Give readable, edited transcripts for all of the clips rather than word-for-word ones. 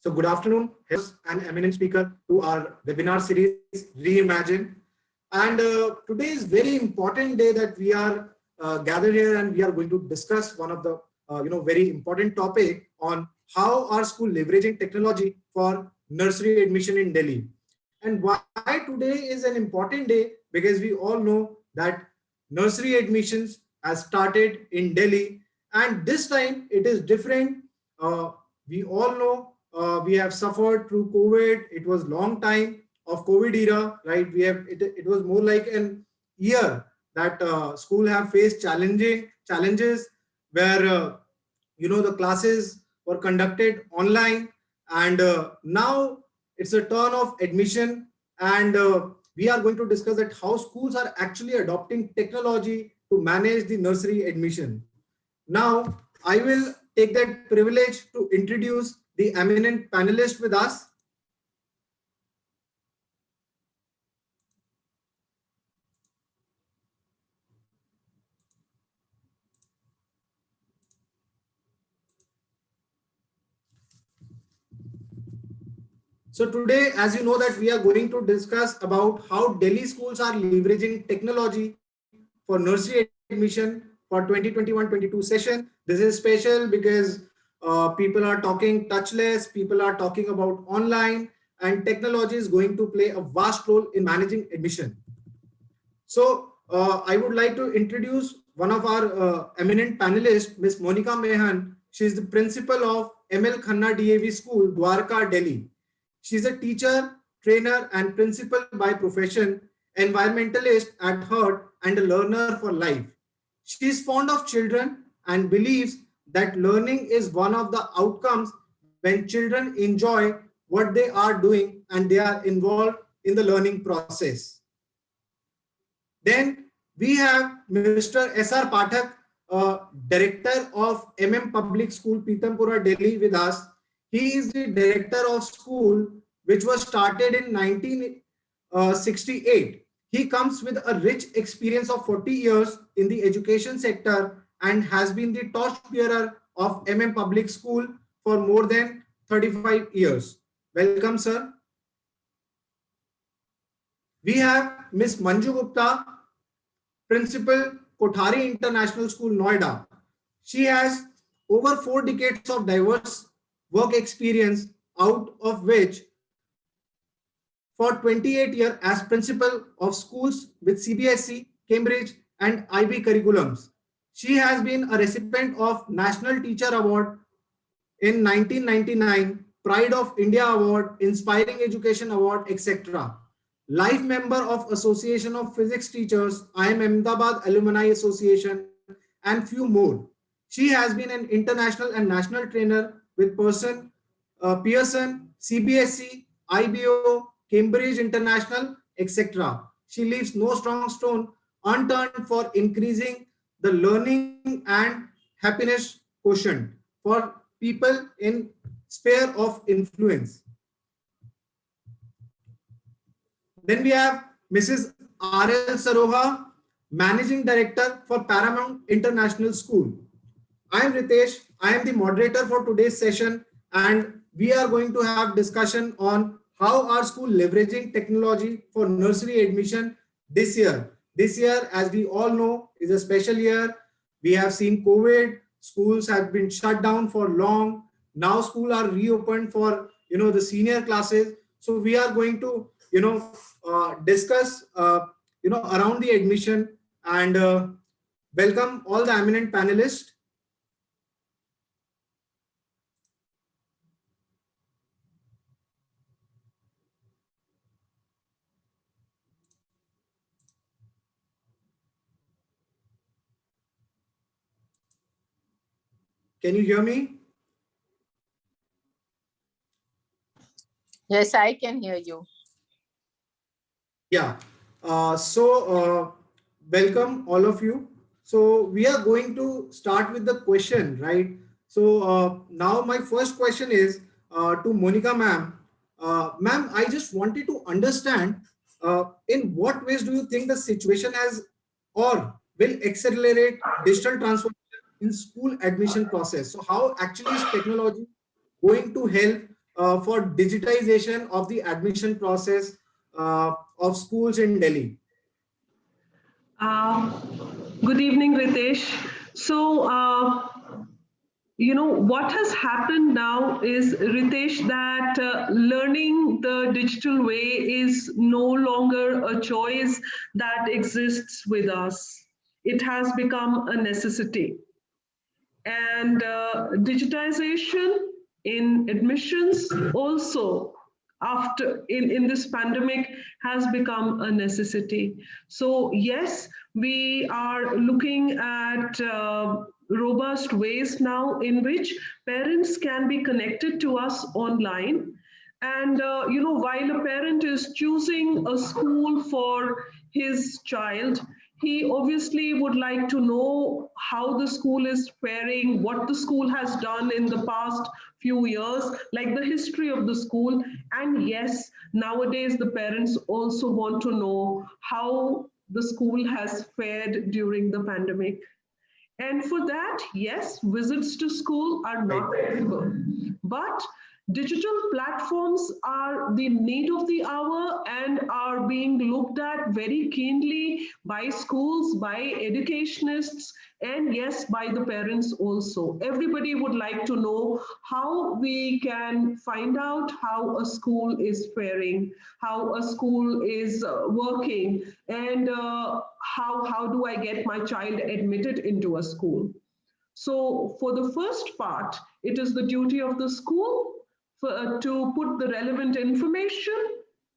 So good afternoon, host and eminent speaker to our webinar series, Reimagine. And today is very important day that we are gathered here, and we are going to discuss one of the very important topic on how our school leveraging technology for nursery admission in Delhi. And why today is an important day, because we all know that nursery admissions has started in Delhi, and this time it is different. We all know we have suffered through COVID. It was long time of COVID era, right? It was more like an year that school have faced challenges where the classes were conducted online, and now it's a turn of admission, and we are going to discuss that how schools are actually adopting technology to manage the nursery admission. Now I will take that privilege to introduce the eminent panelist with us. So today, as you know, that we are going to discuss about how Delhi schools are leveraging technology for nursery admission for 2021-22 session. This is special because people are talking touchless, people are talking about online, and technology is going to play a vast role in managing admission. So I would like to introduce one of our eminent panelists, Ms. Monica Mehan. She is the principal of ML Khanna DAV School, Dwarka, Delhi. She is a teacher, trainer, and principal by profession, environmentalist at heart, and a learner for life. She is fond of children and believes that learning is one of the outcomes when children enjoy what they are doing and they are involved in the learning process. Then we have Mr. S.R. Pathak, Director of Public School, Pitampura, Delhi with us. He is the Director of School, which was started in 1968. He comes with a rich experience of 40 years in the education sector and has been the torchbearer of Public School for more than 35 years. Welcome, sir. We have Ms. Manju Gupta, Principal, Kothari International School, Noida. She has over 4 decades of diverse work experience, out of which for 28 years as principal of schools with CBSE, Cambridge, and IB curriculums. She has been a recipient of National Teacher Award in 1999, Pride of India Award, Inspiring Education Award, etc. Life member of Association of Physics Teachers, IIM Ahmedabad Alumni Association, and few more. She has been an international and national trainer with Pearson, CBSE, IBO, Cambridge International, etc. She leaves no strong stone unturned for increasing the learning and happiness quotient for people in sphere of influence. Then we have Mrs. R.L. Saroha, Managing Director for Paramount International School. I am Ritesh. I am the moderator for today's session, and we are going to have discussion on how our school leveraging technology for nursery admission this year. This year, as we all know, is a special year. We have seen COVID. Schools have been shut down for long. Now schools are reopened for the senior classes. So we are going to discuss around the admission, and welcome all the eminent panelists. Can you hear me? Yes, I can hear you. Yeah. Welcome all of you. So we are going to start with the question, right? So now my first question is to Monica ma'am. Ma'am, I just wanted to understand in what ways do you think the situation has or will accelerate digital transformation in school admission process? So how actually is technology going to help for digitization of the admission process of schools in Delhi? Uh, Good evening, Ritesh. So, what has happened now is, Ritesh, that learning the digital way is no longer a choice that exists with us. It has become a necessity. And digitization in admissions also after in this pandemic has become a necessity. So yes, we are looking at robust ways now in which parents can be connected to us online. And while a parent is choosing a school for his child, he obviously would like to know how the school is faring, what the school has done in the past few years, like the history of the school. And yes, nowadays the parents also want to know how the school has fared during the pandemic. And for that, yes, visits to school are not possible. But digital platforms are the need of the hour and are being looked at very keenly by schools, by educationists, and yes, by the parents also. Everybody would like to know how we can find out how a school is faring, how a school is working, and how do I get my child admitted into a school. So for the first part, it is the duty of the school to put the relevant information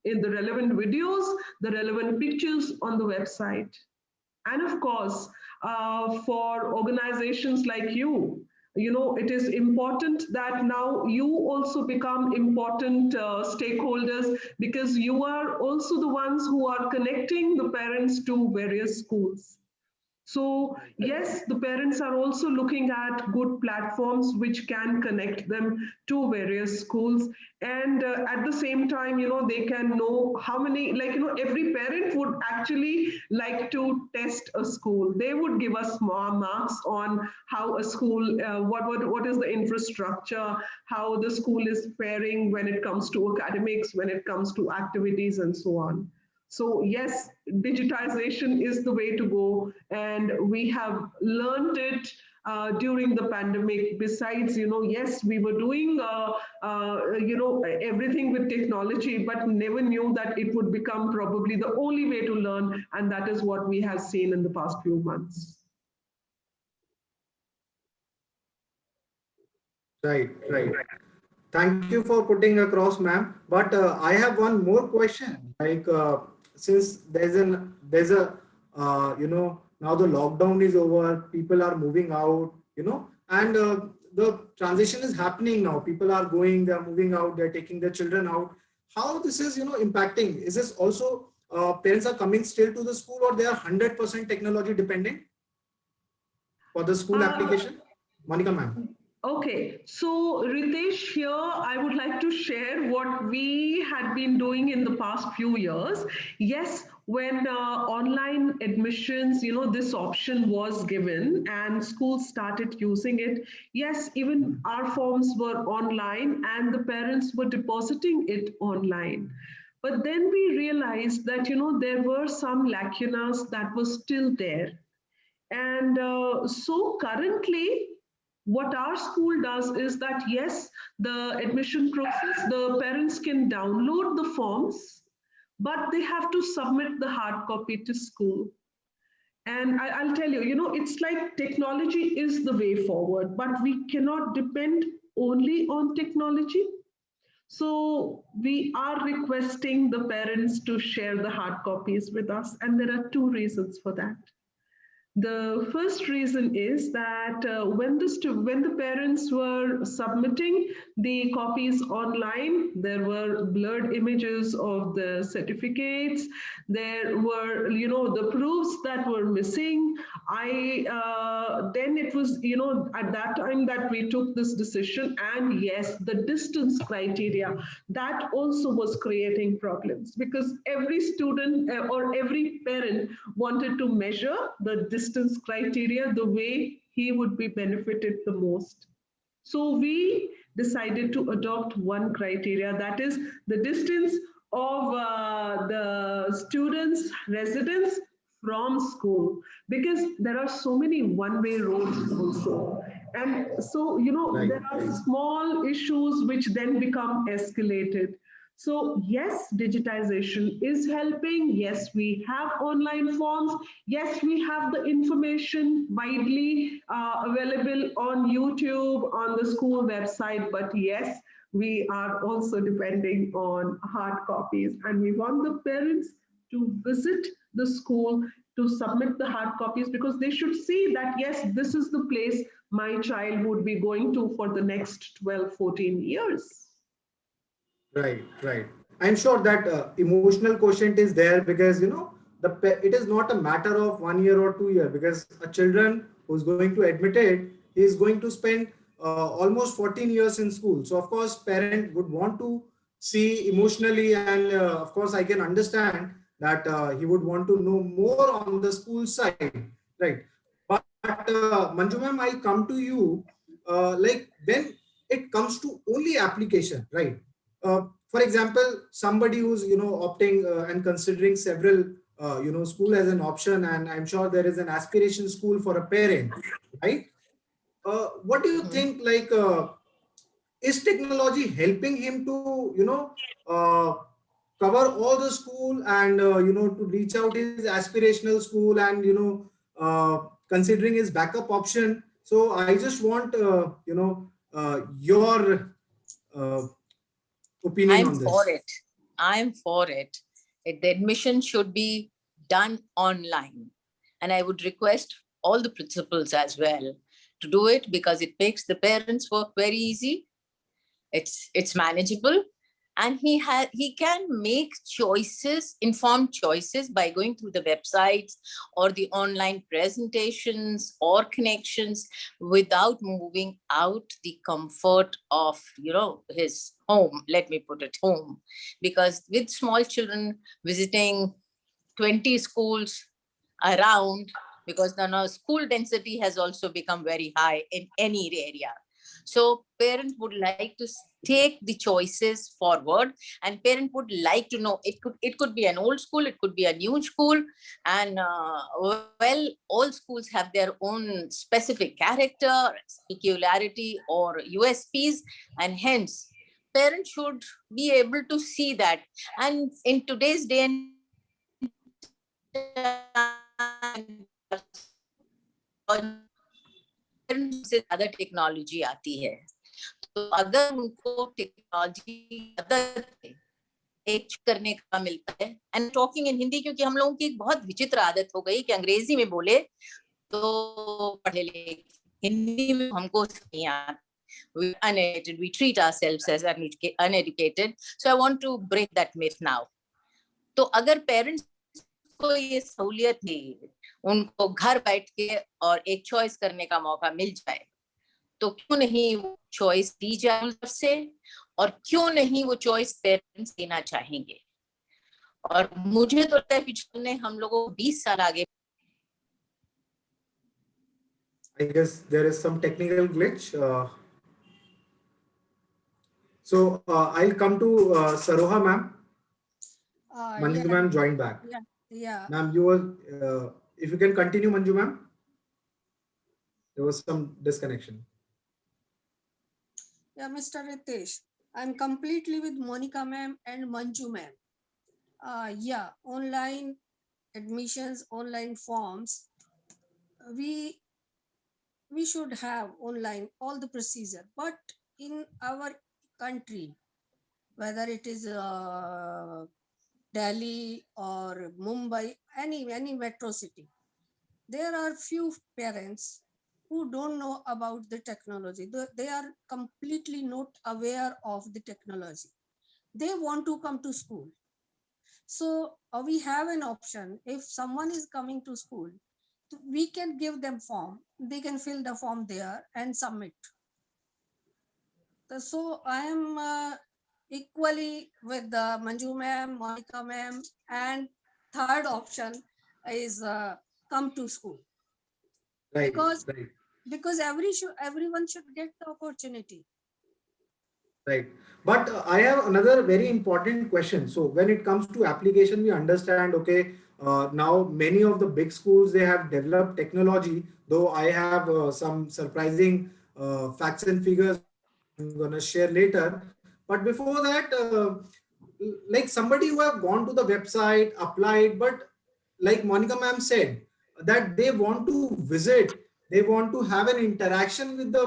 in the relevant videos, the relevant pictures on the website. And of course, for organizations like you, it is important that now you also become important stakeholders, because you are also the ones who are connecting the parents to various schools. So yes, the parents are also looking at good platforms which can connect them to various schools. And at the same time, they can know how many, every parent would actually like to test a school. They would give us more marks on how a school, what is the infrastructure, how the school is faring when it comes to academics, when it comes to activities, and so on. So yes, digitization is the way to go, and we have learned it during the pandemic. Besides, yes, we were doing, everything with technology, but never knew that it would become probably the only way to learn, and that is what we have seen in the past few months. Right, right. Thank you for putting across, ma'am. But I have one more question. Like, since now the lockdown is over, people are moving out, and the transition is happening now. People are going, they are moving out, they're taking their children out. How this is, impacting? Is this also parents are coming still to the school, or they are 100% technology dependent for the school application? Monica, ma'am. Okay, so Ritesh, here I would like to share what we had been doing in the past few years. Yes, when online admissions, this option was given and schools started using it. Yes, even our forms were online and the parents were depositing it online. But then we realized that, there were some lacunas that were still there. And so currently, what our school does is that, yes, the admission process, the parents can download the forms, but they have to submit the hard copy to school. And I'll tell you, it's like technology is the way forward, but we cannot depend only on technology. So we are requesting the parents to share the hard copies with us, and there are two reasons for that. The first reason is that when the parents were submitting the copies online, there were blurred images of the certificates. There were, the proofs that were missing. Then it was, at that time that we took this decision, and yes, the distance criteria that also was creating problems, because every student or every parent wanted to measure the distance criteria the way he would be benefited the most. So we decided to adopt one criteria, that is the distance of the students' residence from school, because there are so many one-way roads also. And so, there Right. are small issues which then become escalated. So yes, digitization is helping. Yes, we have online forms. Yes, we have the information widely available on YouTube, on the school website. But yes, we are also depending on hard copies. And we want the parents to visit the school to submit the hard copies, because they should see that, yes, this is the place my child would be going to for the next 12, 14 years. Right, right. I'm sure that emotional quotient is there because it is not a matter of 1 year or 2 year, because a children who's going to admit it, he is going to spend almost 14 years in school. So of course, parent would want to see emotionally, and of course, I can understand that he would want to know more on the school side, right? But Manju ma'am, I'll come to you. Like when it comes to only application, right? For example, somebody who's opting and considering several school as an option, and I'm sure there is an aspiration school for a parent, right? What do you Mhm. think? Like, is technology helping him to uh, cover all the school and to reach out his aspirational school and considering his backup option? So I just want your uh, opinion I'm on for this. it. I'm for it. The admission should be done online. And I would request all the principals as well to do it, because it makes the parents' work very easy. It's manageable, and he can make choices, informed choices, by going through the websites or the online presentations or connections, without moving out the comfort of his home. Let me put it home, because with small children visiting 20 schools around, because the now school density has also become very high in any area. So parents would like to take the choices forward, and parent would like to know, it could be an old school, it could be a new school, and well, all schools have their own specific character, peculiarity, or USPs, and hence parents should be able to see that. And in today's day and से ज्यादा technology आती है, तो अगर उनको technology एक करने का मिलता है, एंड टॉकिंग इन हिंदी, क्योंकि हम लोगों की एक बहुत विचित्र आदत हो गई कि अंग्रेजी में बोले तो पढ़े लिखे, हिंदी में हमको नहीं आता, we uneducated, we treat ourselves as uneducated. So I want to break that myth now. तो अगर पेरेंट्स को ये सहूलियत है, उनको घर बैठ के और एक चॉइस करने का मौका मिल जाए, तो क्यों नहीं वो चॉइस दी जाए से, और क्यों नहीं वो चॉइस पेरेंट्स देना चाहेंगे। और मुझे तो लगता है पिछले हम लोगों को 20 साल आगे। I guess there is some technical glitch. So I'll come to Saroha ma'am. Manju Yeah, ma'am joined back. yeah. Ma'am, you were, if you can continue, Manju ma'am. There was some disconnection. Yeah, Mr. Ritesh, I'm completely with Monica ma'am and Manju ma'am. Yeah, online admissions, online forms. We should have online all the procedure, but in our country, whether it is Delhi or Mumbai, any metro city, there are few parents who don't know about the technology. They are completely not aware of the technology. They want to come to school. So we have an option. If someone is coming to school, we can give them form. They can fill the form there and submit. So I am equally with Manju ma'am, Monica ma'am, and third option is come to school. Right, Because right. because everyone should get the opportunity. Right. But I have another very important question. So when it comes to application, we understand, okay, now many of the big schools, they have developed technology, though I have some surprising facts and figures I'm going to share later. But before that, like somebody who have gone to the website, applied, but like Monica ma'am said, that they want to visit, they want to have an interaction with the,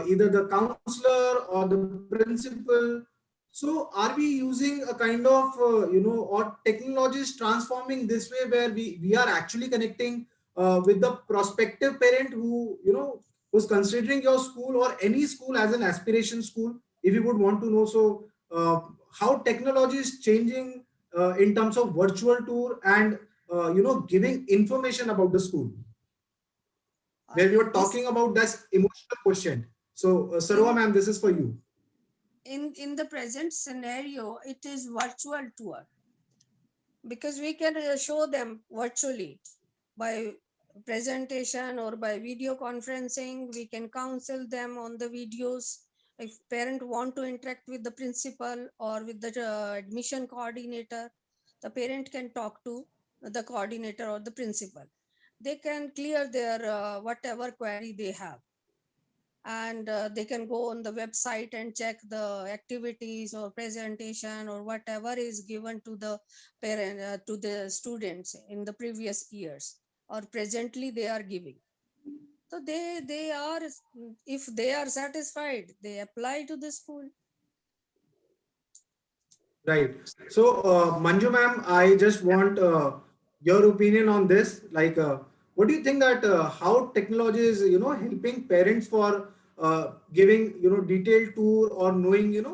either the counselor or the principal. So are we using a kind of, or technology is transforming this way where we are actually connecting with the prospective parent who, who's considering your school or any school as an aspiration school, if you would want to know. So how technology is changing in terms of virtual tour and, giving information about the school, where we were This talking about this emotional quotient. So, Sarwa in ma'am, this is for you. in the present scenario, it is virtual tour, because we can show them virtually by presentation or by video conferencing. We can counsel them on the videos. If parent want to interact with the principal or with the admission coordinator, the parent can talk to the coordinator or the principal. They can clear their whatever query they have, and they can go on the website and check the activities or presentation or whatever is given to the parent, to the students in the previous years or presently they are giving. So they are, if they are satisfied, they apply to the school. Right. So, Manju ma'am, I just want your opinion on this. Like, what do you think that how technology is, helping parents for giving, detailed tour or knowing,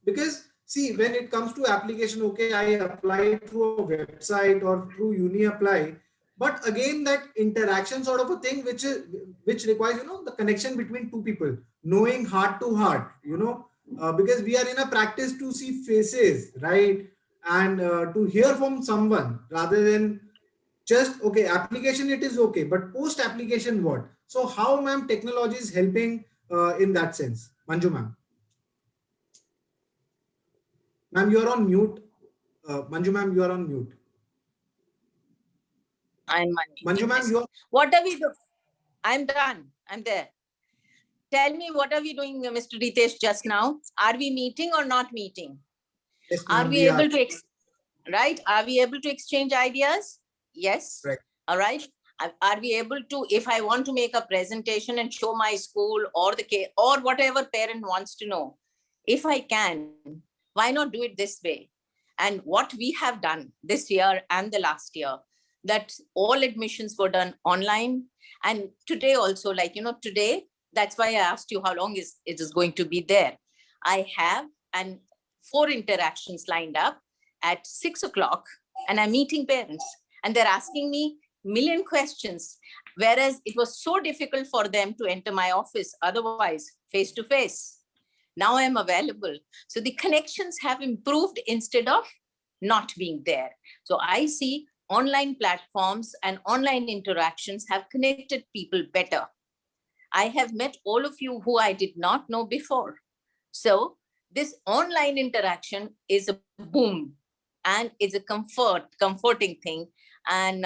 because see, when it comes to application, okay, I applied through a website or through UniApply, but again, that interaction sort of a thing, which requires, the connection between two people, knowing heart to heart, because we are in a practice to see faces, right? And to hear from someone rather than just, okay, application, it is okay, but post application, what? So how, ma'am, technology is helping in that sense? Manju ma'am. Ma'am, you are on mute. Manju ma'am, you are on mute. I'm Manju. Manju ma'am, Yes. you are. What are we doing? I'm done. I'm there. Tell me, what are we doing, Mr. Ritesh, just now? Are we meeting or not meeting? Yes, Are ma'am, we we are. able to, right? Are we able to exchange ideas? Yes. Right. All right. Are we able to, if I want to make a presentation and show my school or the or whatever parent wants to know, if I can, why not do it this way? And what we have done this year and the last year, that all admissions were done online. And today also, like, today, that's why I asked you how long it is going to be there. I have and 4 interactions lined up at 6 o'clock, and I'm meeting parents and they're asking me million questions, whereas it was so difficult for them to enter my office otherwise face to face. Now I'm available. So the connections have improved instead of not being there. So I see online platforms and online interactions have connected people better. I have met all of you who I did not know before. So this online interaction is a boom, and it's a comforting thing. And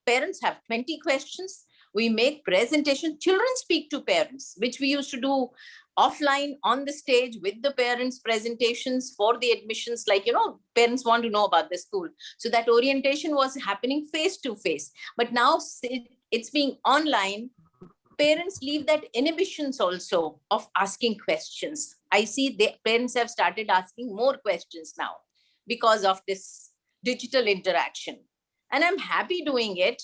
parents have 20 questions. We make presentation. Children speak to parents, which we used to do offline on the stage with the parents, presentations for the admissions. Like, parents want to know about the school. So that orientation was happening face to face. But now it's being online. Parents leave that inhibitions also of asking questions. I see the parents have started asking more questions now because of this digital interaction. And I'm happy doing it.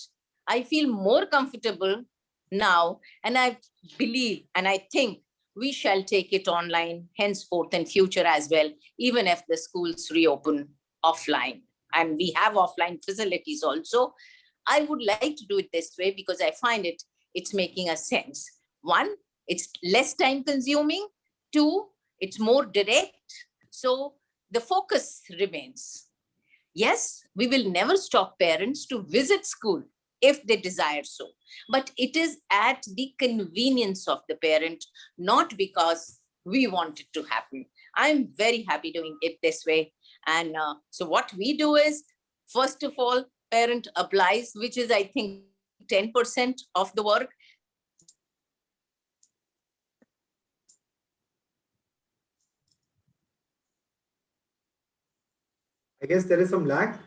I feel more comfortable now. And I believe and I think we shall take it online henceforth in future as well, even if the schools reopen offline. And we have offline facilities also. I would like to do it this way because I find it's making a sense. One, it's less time consuming. Two, it's more direct. So the focus remains. Yes, we will never stop parents to visit school if they desire so. But it is at the convenience of the parent, not because we want it to happen. I'm very happy doing it this way. And so what we do is, first of all, parent applies, which is, I think, 10% of the work. I guess there is some lag.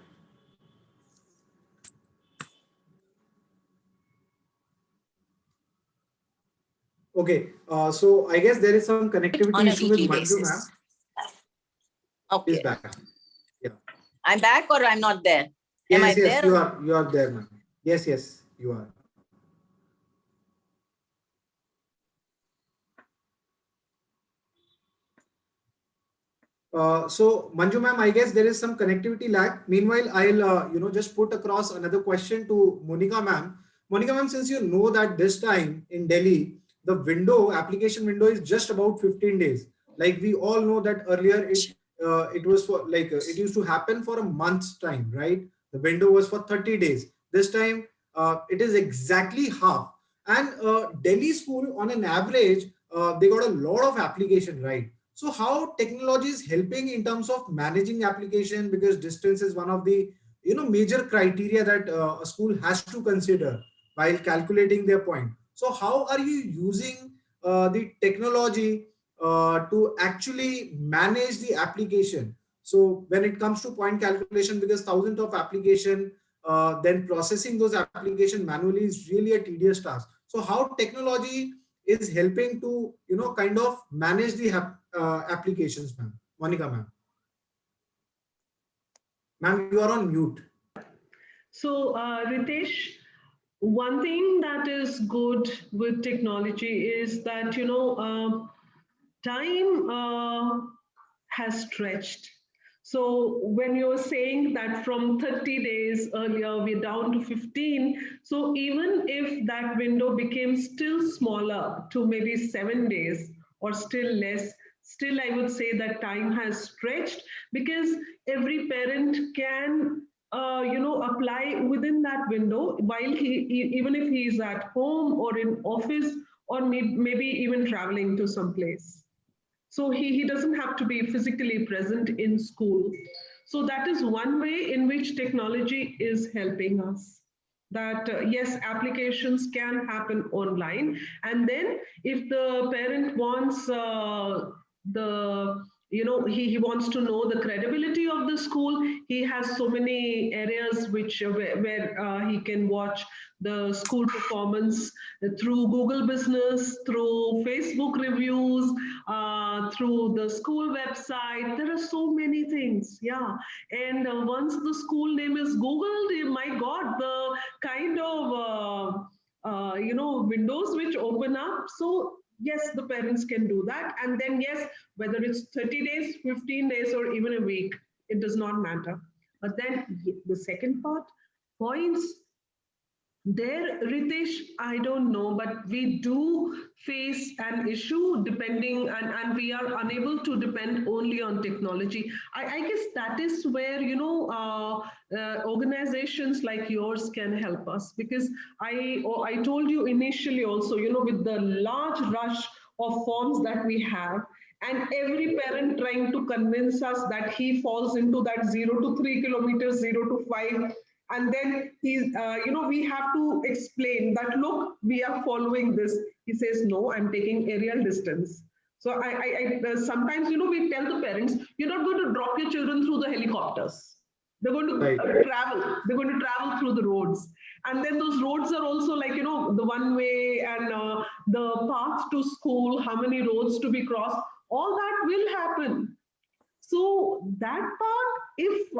Okay, so I guess there is some connectivity On a issue with weekly Manju ma'am. basis. She's Okay. back. Yeah. I'm back or I'm not there? Am I Yes, yes, there? you are there, ma'am. Yes, yes, you are. So Manju ma'am, I guess there is some connectivity lag. Meanwhile, I'll just put across another question to Monica ma'am. Monica ma'am, since you know that this time in Delhi, the application window is just about 15 days. Like we all know that earlier it was for it used to happen for a month's time, right? The window was for 30 days. This time it is exactly half. And Delhi school on an average, they got a lot of application, right? So how technology is helping in terms of managing application, because distance is one of the major criteria that a school has to consider while calculating their point. So how are you using the technology to actually manage the application? So when it comes to point calculation, because thousands of application, then processing those application manually is really a tedious task. So how technology is helping to kind of manage the applications, ma'am? Monica ma'am. Ma'am, you are on mute. So, Ritesh, one thing that is good with technology is that, time has stretched. So when you're saying that from 30 days earlier, we're down to 15, so even if that window became still smaller to maybe 7 days or still less, still I would say that time has stretched, because every parent can apply within that window while even if he is at home or in office, or maybe even traveling to some place. So he doesn't have to be physically present in school. So that is one way in which technology is helping us. That yes, applications can happen online, and then if the parent wants the he wants to know the credibility of the school, he has so many areas which where he can watch the school performance through Google Business, through Facebook reviews, through the school website. There are so many things, yeah. And once the school name is Googled, my God, the kind of windows which open up. So yes, the parents can do that. And then yes, whether it's 30 days, 15 days, or even a week, it does not matter. But then the second part, points, there, Ritesh, I don't know, but we do face an issue depending, and we are unable to depend only on technology. I guess that is where, organizations like yours can help us, because I told you initially also, with the large rush of forms that we have, and every parent trying to convince us that he falls into that 0 to 3 kilometers, 0 to 5, and then we have to explain that, look, we are following this. He says, no, I'm taking aerial distance. So I sometimes, we tell the parents, you're not going to drop your children through the helicopters. They're going to travel. They're going to travel through the roads. And then those roads are also like, the one way, and the path to school, how many roads to be crossed, all that will happen. So that part, if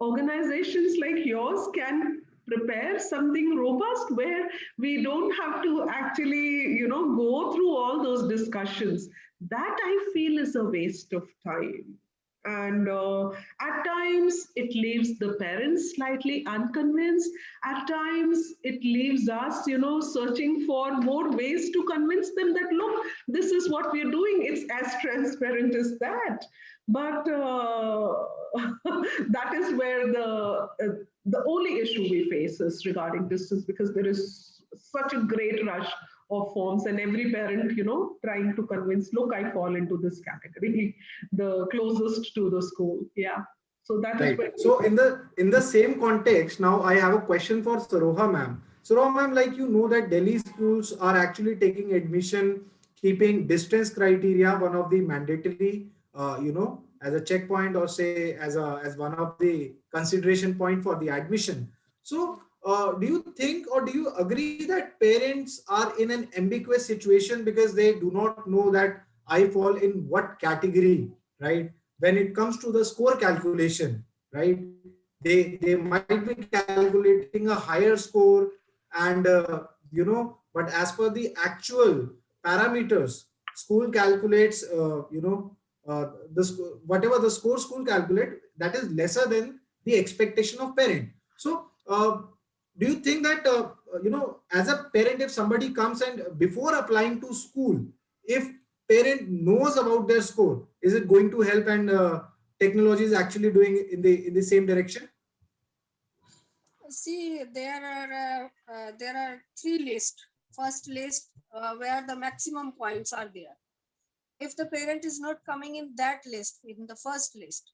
organizations like yours can prepare something robust where we don't have to actually, go through all those discussions, that I feel is a waste of time. And at times it leaves the parents slightly unconvinced. At times it leaves us, searching for more ways to convince them that, look, this is what we're doing. It's as transparent as that. But that is where the only issue we face is regarding distance, because there is such a great rush of forms, and every parent, trying to convince, look, I fall into this category, the closest to the school. Yeah. So that is Right. where. So in the same context, now I have a question for Saroha ma'am. Saroha ma'am, like that Delhi schools are actually taking admission, keeping distance criteria one of the mandatory, as a checkpoint, or say as one of the consideration point for the admission. So do you think, or do you agree that parents are in an ambiguous situation because they do not know that I fall in what category, right? When it comes to the score calculation, right? They might be calculating a higher score, and but as per the actual parameters, school calculates, whatever the score school calculate, that is lesser than the expectation of parent. So do you think that as a parent, if somebody comes and before applying to school, if parent knows about their score, is it going to help, and technology is actually doing in the same direction? See, there are three lists. First list where the maximum points are there. If the parent is not coming in that list, in the first list,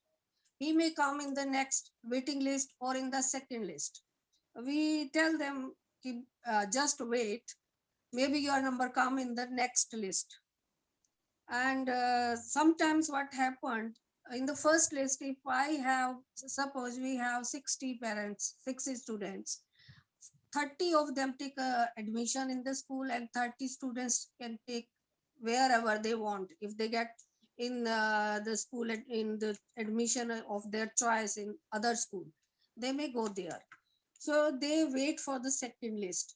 he may come in the next waiting list or in the second list. We tell them, just wait, maybe your number come in the next list. And sometimes what happened, in the first list, if I have, suppose we have 60 parents, 60 students, 30 of them take admission in the school, and 30 students can take wherever they want. If they get in the school, in the admission of their choice in other school, they may go there. So they wait for the second list.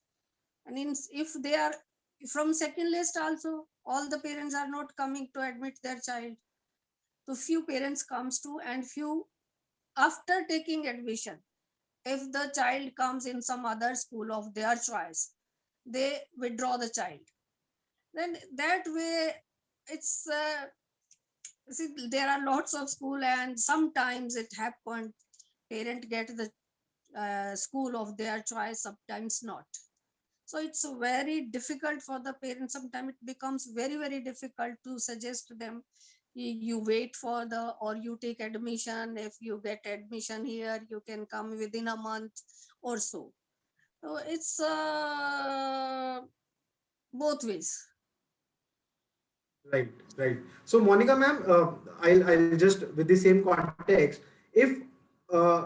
And if they are from second list also, all the parents are not coming to admit their child. So few parents comes to, and few after taking admission, if the child comes in some other school of their choice, they withdraw the child. Then that way, it's see, there are lots of school, and sometimes it happens parent get the school of their choice, sometimes not. So it's very difficult for the parents. Sometimes it becomes very, very difficult to suggest them, you wait for the, or you take admission. If you get admission here, you can come within a month or so. So it's both ways. Right, right. So Monica ma'am, I'll just, with the same context, if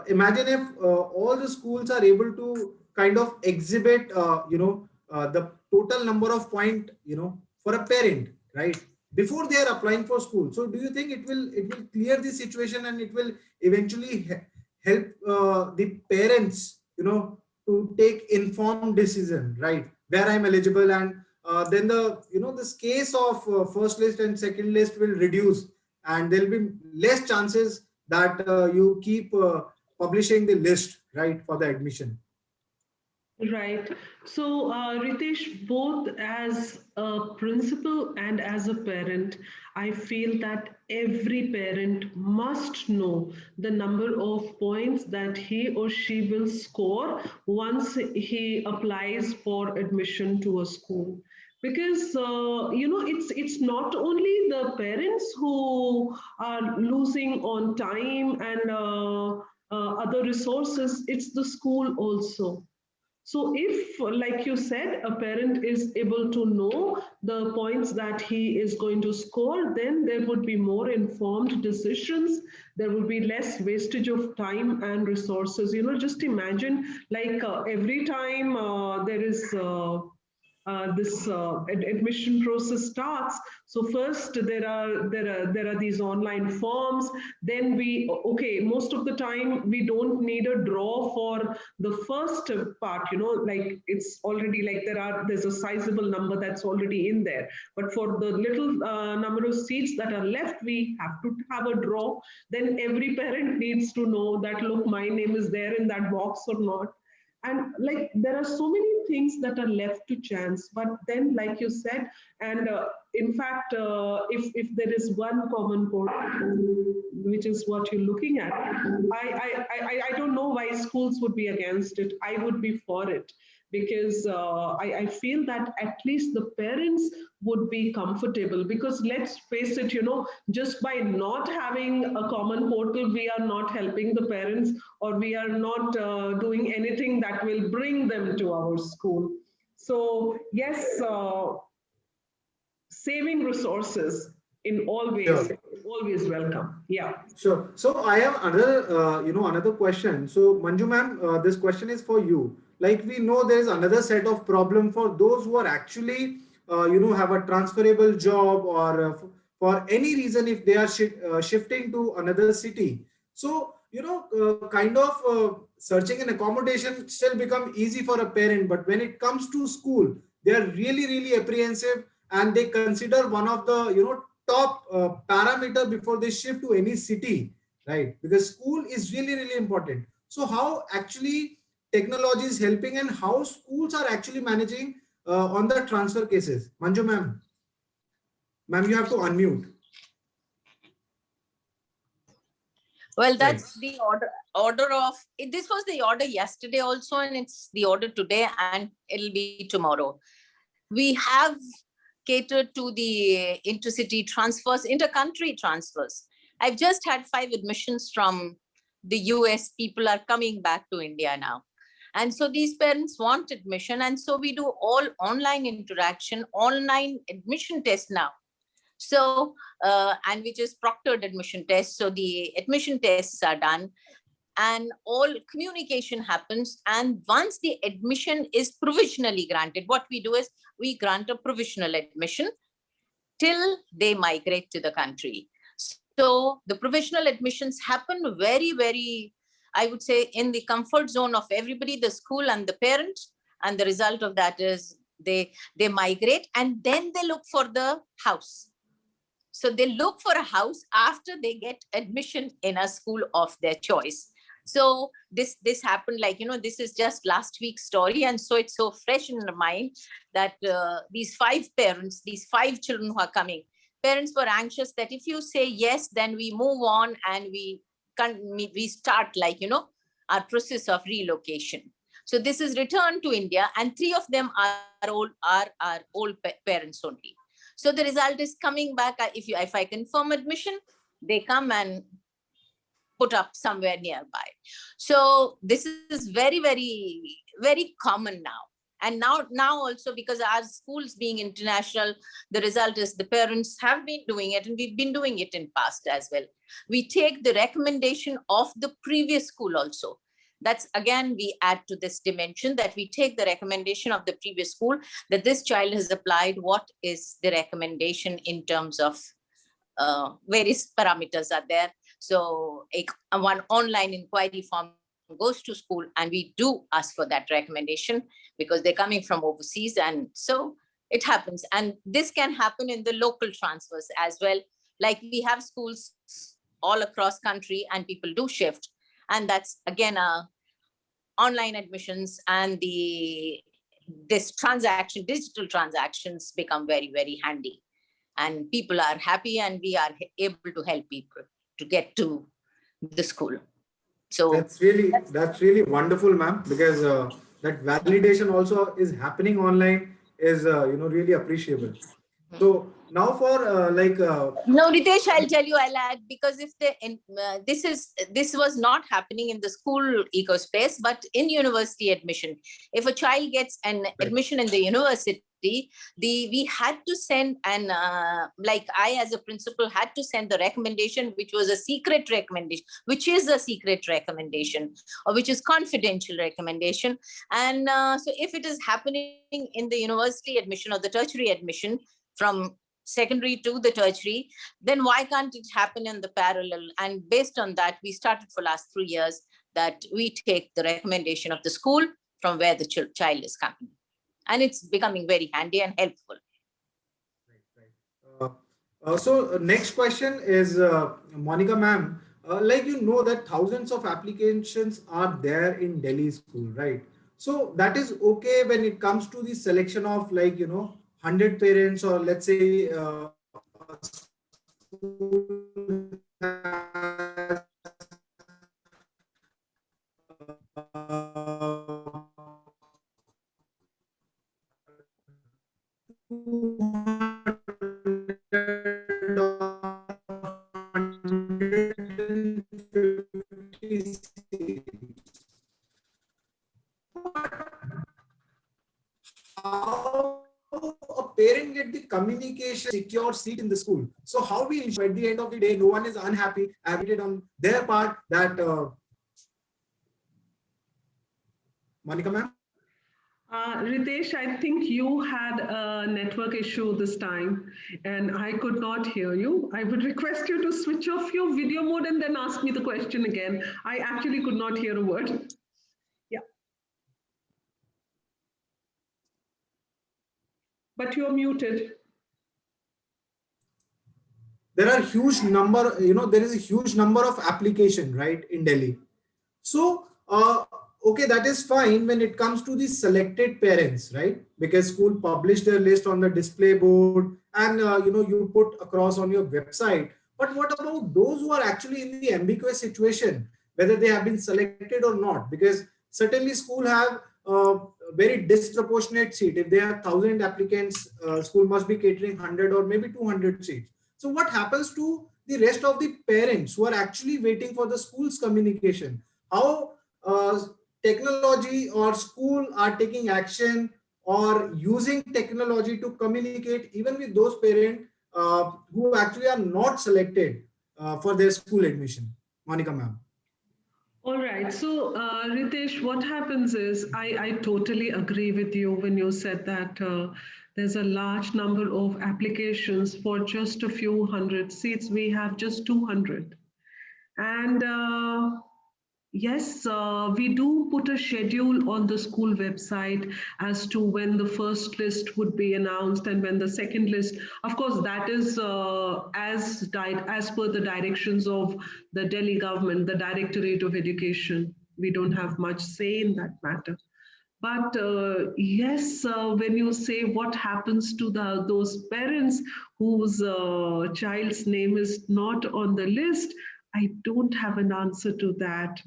imagine if all the schools are able to kind of exhibit, the total number of point, for a parent, right, before they are applying for school. So do you think it will clear the situation, and it will eventually help the parents, to take informed decision, right, where I'm eligible, and then this case of first list and second list will reduce, and there'll be less chances that you keep publishing the list, right, for the admission. Right. So, Ritesh, both as a principal and as a parent, I feel that every parent must know the number of points that he or she will score once he applies for admission to a school. Because it's not only the parents who are losing on time and other resources; it's the school also. So if, like you said, a parent is able to know the points that he is going to score, then there would be more informed decisions. There would be less wastage of time and resources. Just imagine, like every time there is this admission process starts. So first there are these online forms. Then most of the time we don't need a draw for the first part, like it's already like there's a sizable number that's already in there. But for the little number of seats that are left, we have to have a draw. Then every parent needs to know that, look, my name is there in that box or not. And like there are so many things that are left to chance. But then, like you said, and in fact, if there is one common portal, which is what you're looking at, I don't know why schools would be against it. I would be for it, because I feel that at least the parents would be comfortable, because let's face it, just by not having a common portal, we are not helping the parents, or we are not doing anything that will bring them to our school. So yes, saving resources in all ways, Sure. always welcome. Yeah. Sure. So I have another question. So Manju ma'am, this question is for you. Like we know there is another set of problem for those who are actually, have a transferable job, or for any reason if they are shifting to another city. So, kind of searching an accommodation still become easy for a parent. But when it comes to school, they are really, really apprehensive, and they consider one of the, top parameter before they shift to any city, right? Because school is really, really important. So how actually technology is helping, and how schools are actually managing on the transfer cases? Manju ma'am, you have to unmute. Well, that's the order of it. This was the order yesterday also, and it's the order today, and it'll be tomorrow. We have catered to the intercity transfers, intercountry transfers. I've just had 5 admissions from the US. People are coming back to India now. And so these parents want admission. And so we do all online interaction, online admission test now. So, and which is proctored admission tests. So the admission tests are done, and all communication happens. And once the admission is provisionally granted, what we do is we grant a provisional admission till they migrate to the country. So the provisional admissions happen very, very, I would say, in the comfort zone of everybody, the school and the parents. And the result of that is they migrate, and then they look for the house. So they look for a house after they get admission in a school of their choice. So this happened, like, this is just last week's story. And so it's so fresh in the mind that these 5 parents, these 5 children who are coming, parents were anxious that if you say yes, then we move on and we start, like, our process of relocation. So this is returned to India, and 3 of them are old parents only. So the result is coming back. If I confirm admission, they come and put up somewhere nearby. So this is very, very, very common now. And now also, because our schools being international, the result is the parents have been doing it, and we've been doing it in past as well. We take the recommendation of the previous school also. That's, again, we add to this dimension that we take the recommendation of the previous school, that this child has applied. What is the recommendation in terms of various parameters are there? So one online inquiry form goes to school, and we do ask for that recommendation because they're coming from overseas. And so it happens. And this can happen in the local transfers as well. Like we have schools all across country, and people do shift. And that's, again, online admissions, and this transaction, digital transactions become very, very handy. And people are happy, and we are able to help people to get to the school. So that's really wonderful, ma'am, because that validation also is happening online is really appreciable. So now for No, Ritesh, I'll tell you, I'll add, because if this was not happening in the school ecospace, but in university admission, if a child gets an admission in the university, we had to send like I as a principal had to send the recommendation, which was a secret recommendation, which is a secret recommendation, or which is confidential recommendation. And so if it is happening in the university admission or the tertiary admission from secondary to the tertiary, then why can't it happen in the parallel? And based on that, we started for last 3 years that we take the recommendation of the school from where the child is coming. And it's becoming very handy and helpful. So next question is Monica ma'am, that thousands of applications are there in Delhi school, right? So that is okay when it comes to the selection of 100 parents, or let's say a school has, how a parent get the communication secure seat in the school. So how we ensure at the end of the day no one is unhappy and on their part that Monica ma'am? Ritesh, I think you had a network issue this time and I could not hear you. I would request you to switch off your video mode and then ask me the question again. I actually could not hear a word. Yeah. But you're muted. There are huge number, there is a huge number of application, right, in Delhi. So, okay, that is fine when it comes to the selected parents, right? Because school publish their list on the display board and, you put across on your website. But what about those who are actually in the ambiguous situation, whether they have been selected or not? Because certainly school have very disproportionate seat. If they have 1,000 applicants, school must be catering 100 or maybe 200 seats. So what happens to the rest of the parents who are actually waiting for the school's communication? How technology or school are taking action or using technology to communicate even with those parents who actually are not selected for their school admission? Monica ma'am. All right. So, Ritesh, what happens is I totally agree with you when you said that there's a large number of applications for just a few hundred seats. We have just 200. And yes, we do put a schedule on the school website as to when the first list would be announced and when the second list. Of course, that is as per the directions of the Delhi government, the Directorate of Education. We don't have much say in that matter. But yes, when you say what happens to those parents whose child's name is not on the list, I don't have an answer to that.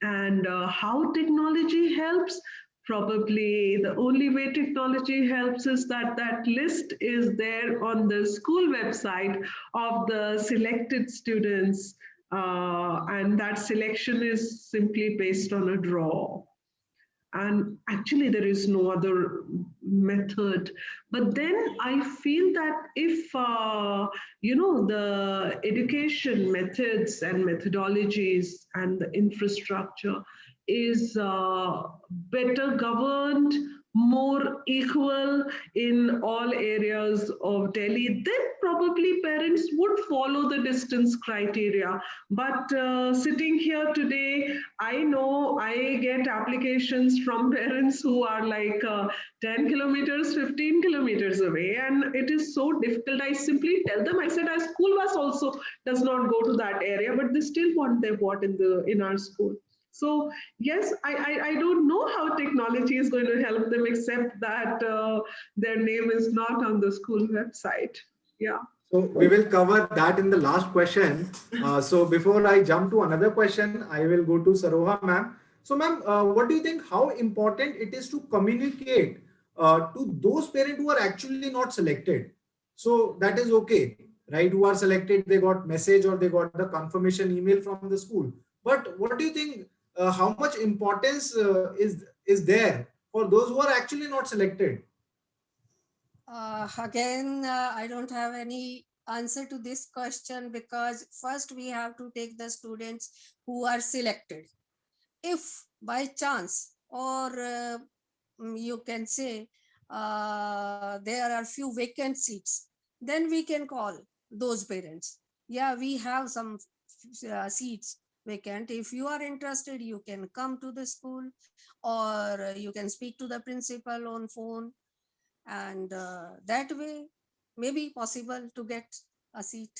And how technology helps? Probably the only way technology helps is that that list is there on the school website of the selected students. And that selection is simply based on a draw. And actually there is no other method. But then I feel that if the education methods and methodologies and the infrastructure is better governed, more equal in all areas of Delhi, then probably parents would follow the distance criteria. But sitting here today, I know I get applications from parents who are like 10 kilometers, 15 kilometers away, and it is so difficult. I simply tell them, I said, our school bus also does not go to that area, but they still want their what in our school. So yes, I don't know how technology is going to help them, except that their name is not on the school website. Yeah. So we will cover that in the last question. So before I jump to another question, I will go to Saroha ma'am. So ma'am, what do you think, how important it is to communicate to those parents who are actually not selected? So that is okay, right? Who are selected, they got message or they got the confirmation email from the school. But what do you think? How much importance is there for those who are actually not selected? Again, I don't have any answer to this question, because first we have to take the students who are selected. If by chance, or you can say there are few vacant seats, then we can call those parents. Yeah, we have some seats vacant. If you are interested, you can come to the school, or you can speak to the principal on phone, and that way maybe possible to get a seat.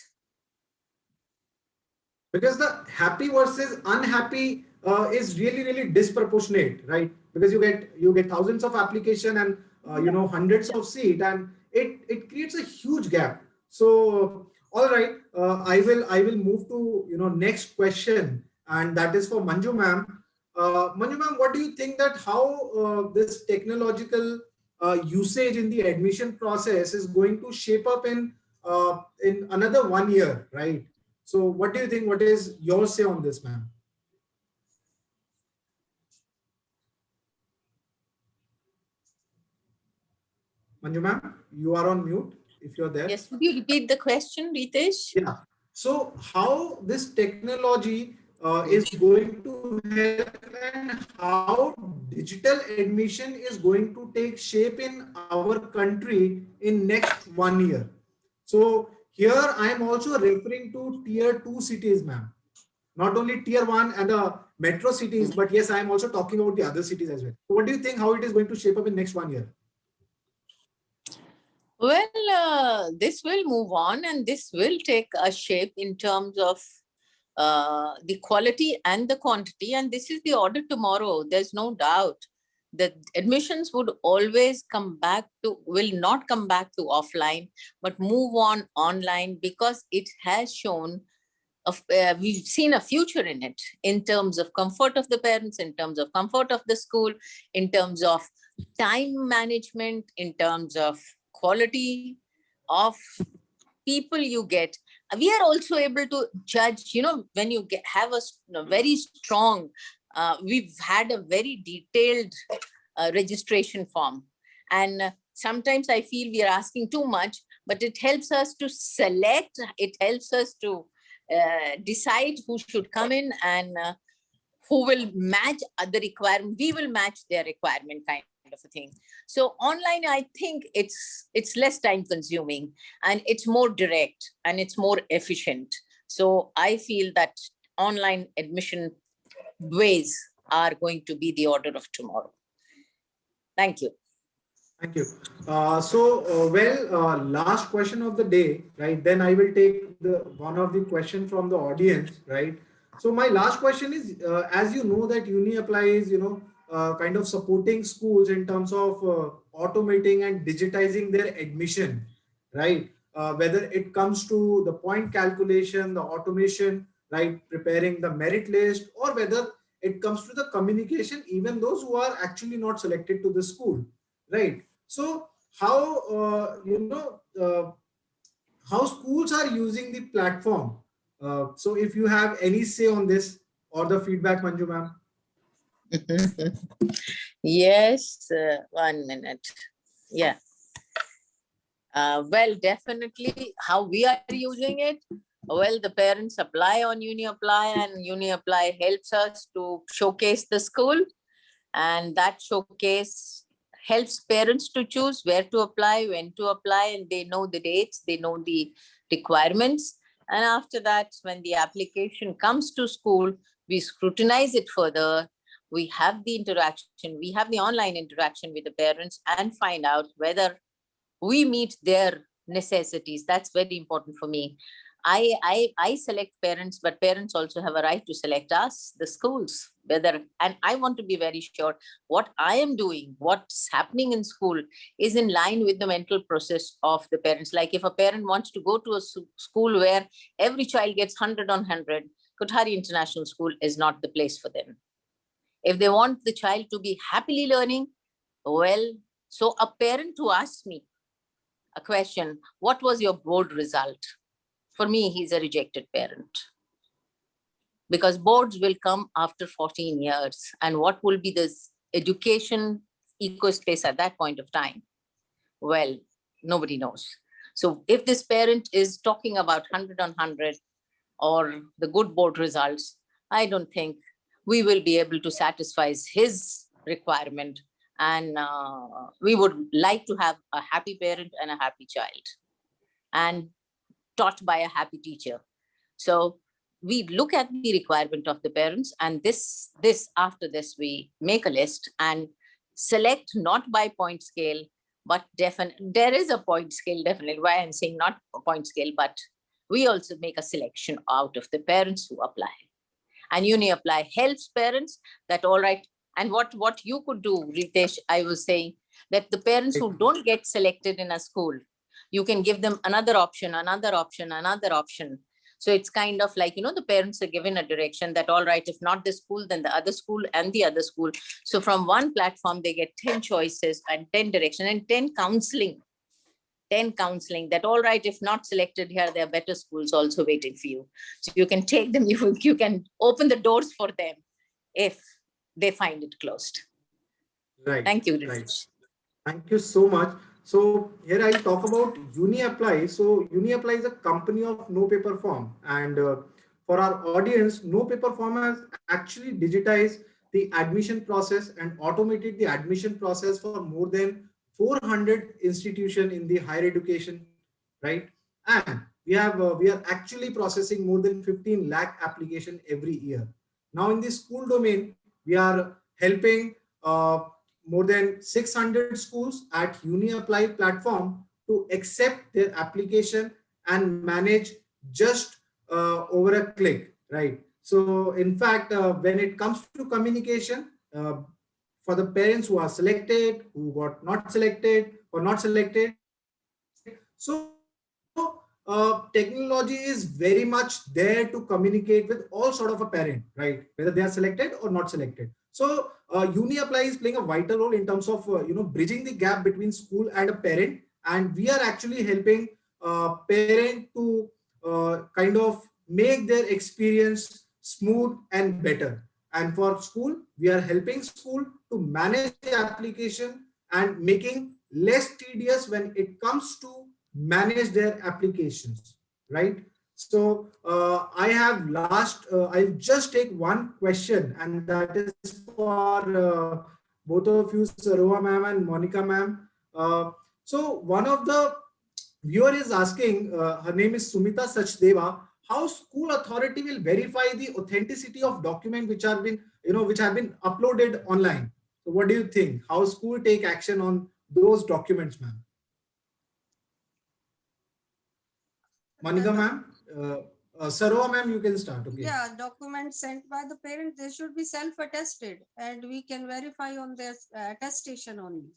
Because the happy versus unhappy is really disproportionate, right? Because you get thousands of application and hundreds of seat, and it creates a huge gap. So all right, I will move to next question, and that is for Manju ma'am. Manju ma'am, what do you think that how this technological usage in the admission process is going to shape up in another 1 year, right? So what do you think? What is your say on this, ma'am? Manju ma'am, you are on mute if you're there. Yes, would you repeat the question, Ritesh? Yeah. So how this technology is going to help, and how digital admission is going to take shape in our country in next 1 year. So here I am also referring to tier 2 cities, ma'am. Not only tier 1 and the metro cities, but yes, I am also talking about the other cities as well. So what do you think how it is going to shape up in next 1 year? Well, this will move on, and this will take a shape in terms of the quality and the quantity. And this is the order tomorrow. There's no doubt that admissions would always will not come back to offline, but move on online, because it has shown we've seen a future in it, in terms of comfort of the parents, in terms of comfort of the school, in terms of time management, in terms of quality of people you get. We are also able to judge, when you have a very strong, we've had a very detailed registration form. And sometimes I feel we are asking too much, but it helps us to select, it helps us to decide who should come in, and who will match the requirement. We will match their requirement, kind of a thing. So online, I think it's less time consuming, and it's more direct, and it's more efficient. So I feel that online admission ways are going to be the order of tomorrow. Thank you. Thank you. Last question of the day, right? Then I will take one of the question from the audience, right? So my last question is, as you know that UniApply is, kind of supporting schools in terms of automating and digitizing their admission, right? Whether it comes to the point calculation, the automation, right? Preparing the merit list, or whether it comes to the communication, even those who are actually not selected to the school, right? So how how schools are using the platform? So if you have any say on this or the feedback, Manju ma'am. Yes, 1 minute. Yeah. Well, definitely how we are using it. Well, the parents apply on UniApply, and UniApply helps us to showcase the school, and that showcase helps parents to choose where to apply, when to apply, and they know the dates, they know the requirements. And after that, when the application comes to school, we scrutinize it further. We have the interaction, we have the online interaction with the parents, and find out whether we meet their necessities. That's very important for me. I select parents, but parents also have a right to select us, the schools, and I want to be very sure what I am doing, what's happening in school is in line with the mental process of the parents. Like if a parent wants to go to a school where every child gets 100 on 100, Kothari International School is not the place for them. If they want the child to be happily learning, well, so a parent who asks me, a question, what was your board result? For me, he's a rejected parent. Because boards will come after 14 years. And what will be this education ecospace at that point of time? Well, nobody knows. So if this parent is talking about 100 on 100 or the good board results, I don't think we will be able to satisfy his requirement. And we would like to have a happy parent and a happy child, and taught by a happy teacher. So we look at the requirement of the parents, and this after this, we make a list and select not by point scale, but definitely there is a point scale, definitely. Why I'm saying not a point scale, but we also make a selection out of the parents who apply. And UniApply helps parents that, all right. And what you could do, Ritesh, I was saying that the parents who don't get selected in a school, you can give them another option, another option, another option. So it's kind of like, the parents are given a direction that, all right, if not this school, then the other school and the other school. So from one platform, they get 10 choices and 10 direction and 10 counseling that, all right, if not selected here, there are better schools also waiting for you. So you can take them, you can open the doors for them if they find it closed. Right. Thank you. Right. Thank you so much. So here I'll talk about UniApply. So UniApply is a company of no paper form. And for our audience, no paper form has actually digitized the admission process and automated the admission process for more than 400 institutions in the higher education, right? And we are actually processing more than 15 lakh application every year. Now in the school domain, we are helping more than 600 schools at UniApply platform to accept their application and manage just over a click, right? So in fact, when it comes to communication, for the parents who are selected, who got not selected or not selected, so technology is very much there to communicate with all sort of a parent, right? Whether they are selected or not selected. So UniApply is playing a vital role in terms of bridging the gap between school and a parent, and we are actually helping parent to kind of make their experience smooth and better. And for school, we are helping school to manage the application and making less tedious when it comes to manage their applications, right? So I have I'll just take one question, and that is for both of you, Saroha ma'am and Monica ma'am. So one of the viewer is asking, her name is Sumita Sachdeva, how school authority will verify the authenticity of document which have been, which have been uploaded online. So what do you think? How school take action on those documents, ma'am? Monica ma'am, Saroha ma'am, you can start. Okay. Yeah, documents sent by the parent, they should be self-attested, and we can verify on their attestation only.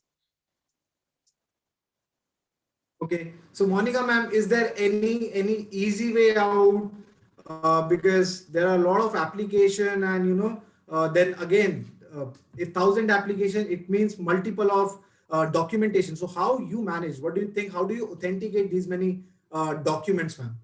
Okay, so Monica ma'am, is there any easy way out? Because there are a lot of application, and then again, if 1,000 application, it means multiple of documentation. So how you manage? What do you think? How do you authenticate these many documents, ma'am?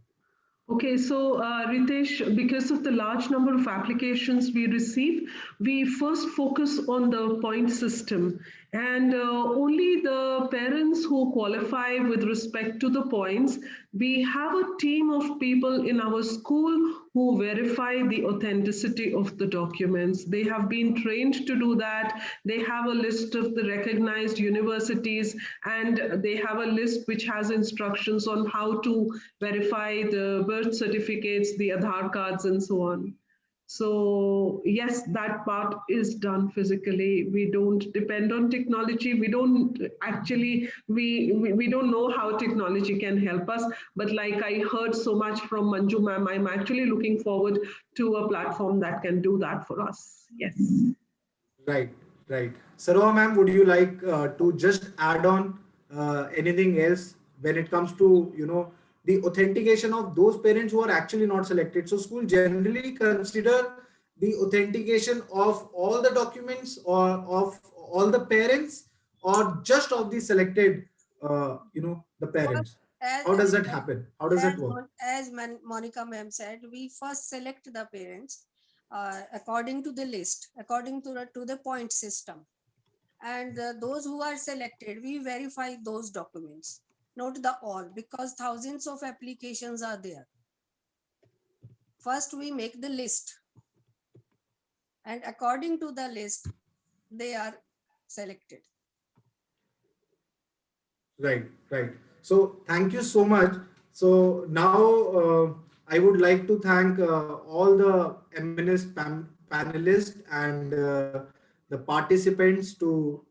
Okay, so Ritesh, because of the large number of applications we receive, we first focus on the point system, and only the parents who qualify with respect to the points, we have a team of people in our school who verify the authenticity of the documents. They have been trained to do that. They have a list of the recognized universities, and they have a list which has instructions on how to verify the birth certificates, the Aadhaar cards, and so on. So yes, that part is done physically. We don't depend on technology. We don't actually, we don't know how technology can help us. But like I heard so much from Manju ma'am, I'm actually looking forward to a platform that can do that for us. Yes. Right, right. Saroha ma'am, would you like to just add on anything else when it comes to, the authentication of those parents who are actually not selected? So school generally consider the authentication of all the documents or of all the parents or just of the selected the parents? As, How does that happen? How does that work? Monica ma'am said, we first select the parents according to the list, according to the point system. And those who are selected, we verify those documents, not the all, because thousands of applications are there. First, we make the list. And according to the list, they are selected. Right, right. So thank you so much. So now I would like to thank all the eminent panelists and the participants to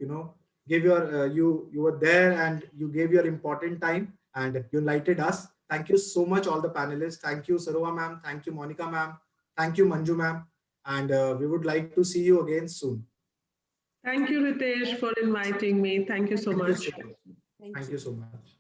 give your you were there and you gave your important time and you enlightened us. Thank you so much, all the panelists. Thank you, Sarova ma'am. Thank you, Monica ma'am. Thank you, Manju ma'am. And we would like to see you again soon. Thank you, Ritesh, for inviting me. Thank you so Thank you much. so much. Thank you so much.